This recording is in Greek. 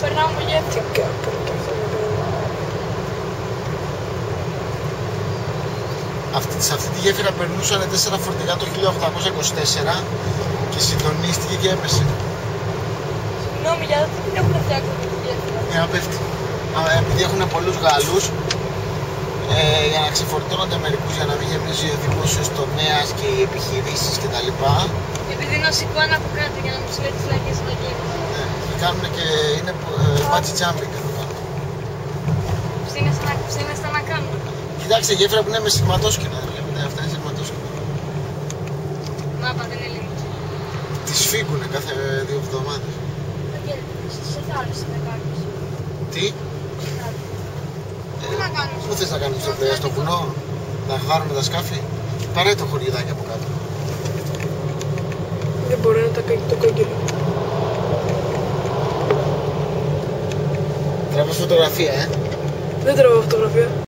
περνάμε με γέφυρα. Σε αυτή τη γέφυρα περνούσαν 4 φορτηγά το 1824 και συντονίστηκε και έπεσε. Συγγνώμη, γιατί δεν έχουν φτιάξει αυτή τη γέφυρα? Για να πέφτει. Επειδή έχουν πολλούς Γάλλους, για να ξεφορτώνονται μερικούς, για να μην γεμίζει ο δημόσιος τομέας και οι επιχειρήσεις κτλ. Επειδή είναι οσικό ένα από κάτω για να μην σου λέει τις φυλακές στην γέφυρα. Ναι, και κάνουν και είναι bungee jumping εδώ κάτω. Ψήνεστε να κάνουμε. Κοιτάξτε, γέφυρα που είναι με σειρματόσκηνα, βλέπετε, αυτά είναι σειρματόσκηνα. Μάπα δεν είναι λίγο. Τις φύγουνε κάθε 2 εβδομάδες. Σε θάλασσα να κάνεις. Τι? Τι να κάνεις? Πού θες να κάνεις στο βουνό, να χάρουμε τα σκάφη? Πάρε το χωριουδάκι από κάτω. Δεν μπορεί να τα κάνει το κόκκινο. Τραβάς φωτογραφία, Δεν τραβάω φωτογραφία.